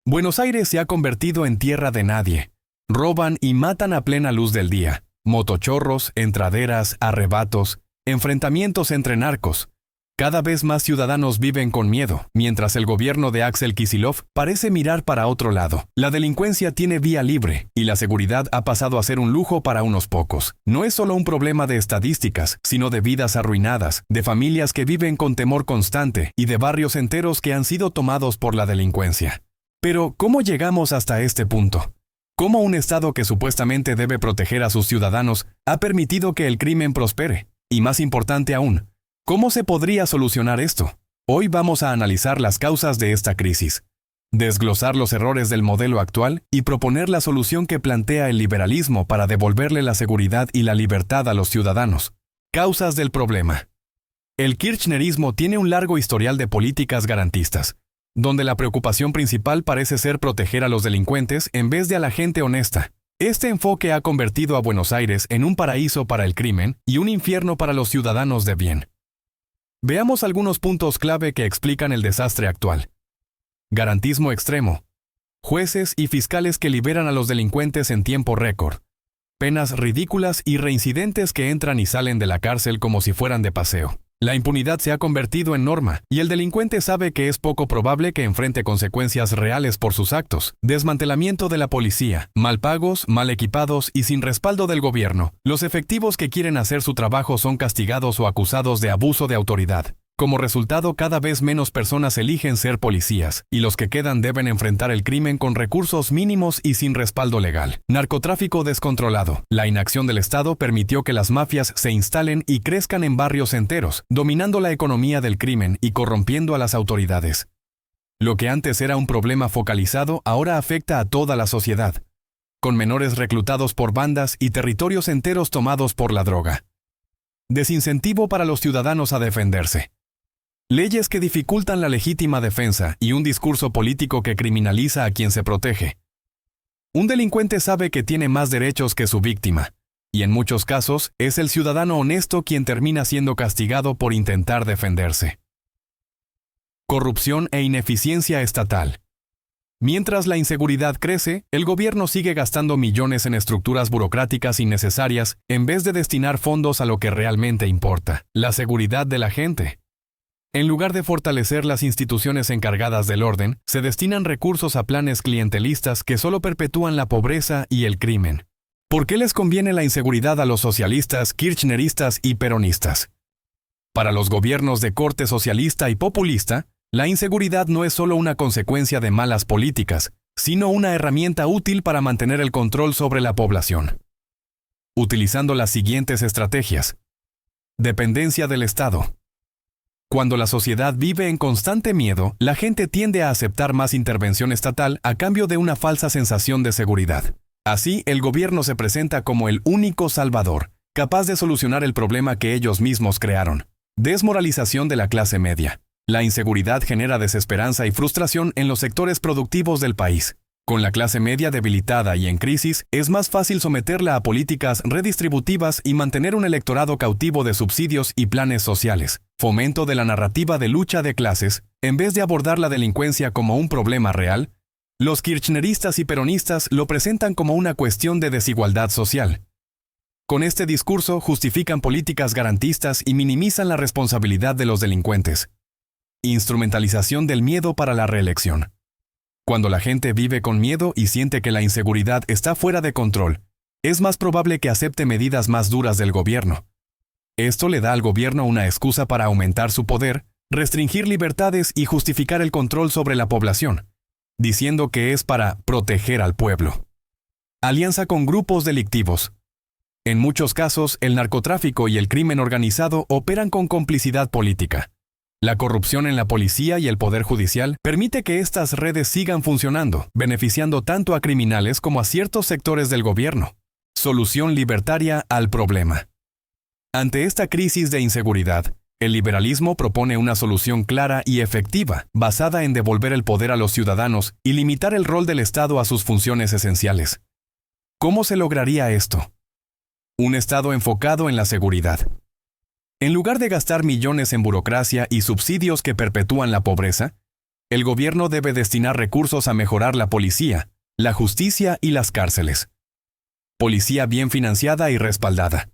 Buenos Aires se ha convertido en tierra de nadie. Roban y matan a plena luz del día. Motochorros, entraderas, arrebatos, enfrentamientos entre narcos. Cada vez más ciudadanos viven con miedo, mientras el gobierno de Axel Kicillof parece mirar para otro lado. La delincuencia tiene vía libre, y la seguridad ha pasado a ser un lujo para unos pocos. No es solo un problema de estadísticas, sino de vidas arruinadas, de familias que viven con temor constante y de barrios enteros que han sido tomados por la delincuencia. Pero, ¿cómo llegamos hasta este punto? ¿Cómo un Estado que supuestamente debe proteger a sus ciudadanos ha permitido que el crimen prospere? Y más importante aún, ¿cómo se podría solucionar esto? Hoy vamos a analizar las causas de esta crisis, desglosar los errores del modelo actual y proponer la solución que plantea el liberalismo para devolverle la seguridad y la libertad a los ciudadanos. Causas del problema. El kirchnerismo tiene un largo historial de políticas garantistas, donde la preocupación principal parece ser proteger a los delincuentes en vez de a la gente honesta. Este enfoque ha convertido a Buenos Aires en un paraíso para el crimen y un infierno para los ciudadanos de bien. Veamos algunos puntos clave que explican el desastre actual. Garantismo extremo. Jueces y fiscales que liberan a los delincuentes en tiempo récord. Penas ridículas y reincidentes que entran y salen de la cárcel como si fueran de paseo. La impunidad se ha convertido en norma, y el delincuente sabe que es poco probable que enfrente consecuencias reales por sus actos. Desmantelamiento de la policía, mal pagos, mal equipados y sin respaldo del gobierno. Los efectivos que quieren hacer su trabajo son castigados o acusados de abuso de autoridad. Como resultado, cada vez menos personas eligen ser policías, y los que quedan deben enfrentar el crimen con recursos mínimos y sin respaldo legal. Narcotráfico descontrolado. La inacción del Estado permitió que las mafias se instalen y crezcan en barrios enteros, dominando la economía del crimen y corrompiendo a las autoridades. Lo que antes era un problema focalizado ahora afecta a toda la sociedad, con menores reclutados por bandas y territorios enteros tomados por la droga. Desincentivo para los ciudadanos a defenderse. Leyes que dificultan la legítima defensa y un discurso político que criminaliza a quien se protege. Un delincuente sabe que tiene más derechos que su víctima, y en muchos casos es el ciudadano honesto quien termina siendo castigado por intentar defenderse. Corrupción e ineficiencia estatal. Mientras la inseguridad crece, el gobierno sigue gastando millones en estructuras burocráticas innecesarias en vez de destinar fondos a lo que realmente importa, la seguridad de la gente. En lugar de fortalecer las instituciones encargadas del orden, se destinan recursos a planes clientelistas que solo perpetúan la pobreza y el crimen. ¿Por qué les conviene la inseguridad a los socialistas, kirchneristas y peronistas? Para los gobiernos de corte socialista y populista, la inseguridad no es solo una consecuencia de malas políticas, sino una herramienta útil para mantener el control sobre la población. Utilizando las siguientes estrategias. Dependencia del Estado. Cuando la sociedad vive en constante miedo, la gente tiende a aceptar más intervención estatal a cambio de una falsa sensación de seguridad. Así, el gobierno se presenta como el único salvador, capaz de solucionar el problema que ellos mismos crearon. Desmoralización de la clase media. La inseguridad genera desesperanza y frustración en los sectores productivos del país. Con la clase media debilitada y en crisis, es más fácil someterla a políticas redistributivas y mantener un electorado cautivo de subsidios y planes sociales. Fomento de la narrativa de lucha de clases, en vez de abordar la delincuencia como un problema real, los kirchneristas y peronistas lo presentan como una cuestión de desigualdad social. Con este discurso justifican políticas garantistas y minimizan la responsabilidad de los delincuentes. Instrumentalización del miedo para la reelección. Cuando la gente vive con miedo y siente que la inseguridad está fuera de control, es más probable que acepte medidas más duras del gobierno. Esto le da al gobierno una excusa para aumentar su poder, restringir libertades y justificar el control sobre la población, diciendo que es para proteger al pueblo. Alianza con grupos delictivos. En muchos casos, el narcotráfico y el crimen organizado operan con complicidad política. La corrupción en la policía y el poder judicial permite que estas redes sigan funcionando, beneficiando tanto a criminales como a ciertos sectores del gobierno. Solución libertaria al problema. Ante esta crisis de inseguridad, el liberalismo propone una solución clara y efectiva, basada en devolver el poder a los ciudadanos y limitar el rol del Estado a sus funciones esenciales. ¿Cómo se lograría esto? Un Estado enfocado en la seguridad. En lugar de gastar millones en burocracia y subsidios que perpetúan la pobreza, El gobierno debe destinar recursos a mejorar la policía, la justicia y las cárceles. Policía bien financiada y respaldada.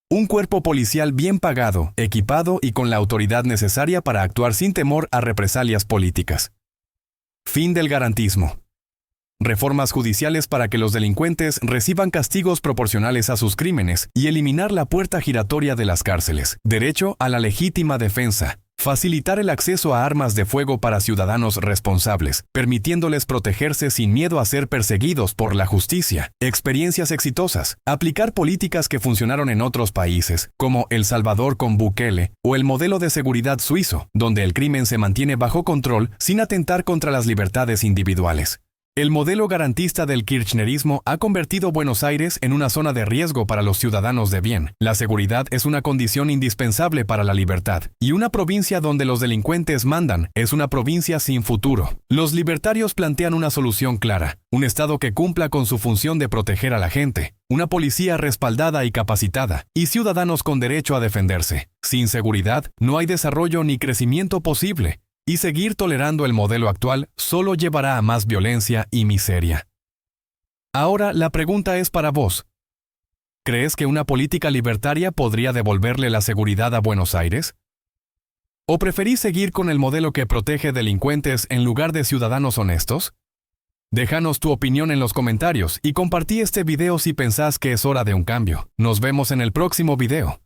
Un cuerpo policial bien pagado, equipado y con la autoridad necesaria para actuar sin temor a represalias políticas. Fin del garantismo. Reformas judiciales para que los delincuentes reciban castigos proporcionales a sus crímenes y eliminar la puerta giratoria de las cárceles. Derecho a la legítima defensa. Facilitar el acceso a armas de fuego para ciudadanos responsables, permitiéndoles protegerse sin miedo a ser perseguidos por la justicia. Experiencias exitosas. Aplicar políticas que funcionaron en otros países, como El Salvador con Bukele, o el modelo de seguridad suizo, donde el crimen se mantiene bajo control sin atentar contra las libertades individuales. El modelo garantista del kirchnerismo ha convertido Buenos Aires en una zona de riesgo para los ciudadanos de bien. La seguridad es una condición indispensable para la libertad, y una provincia donde los delincuentes mandan es una provincia sin futuro. Los libertarios plantean una solución clara, un Estado que cumpla con su función de proteger a la gente, una policía respaldada y capacitada, y ciudadanos con derecho a defenderse. Sin seguridad, no hay desarrollo ni crecimiento posible. Y seguir tolerando el modelo actual solo llevará a más violencia y miseria. Ahora la pregunta es para vos. ¿Crees que una política libertaria podría devolverle la seguridad a Buenos Aires? ¿O preferís seguir con el modelo que protege delincuentes en lugar de ciudadanos honestos? Déjanos tu opinión en los comentarios y compartí este video si pensás que es hora de un cambio. Nos vemos en el próximo video.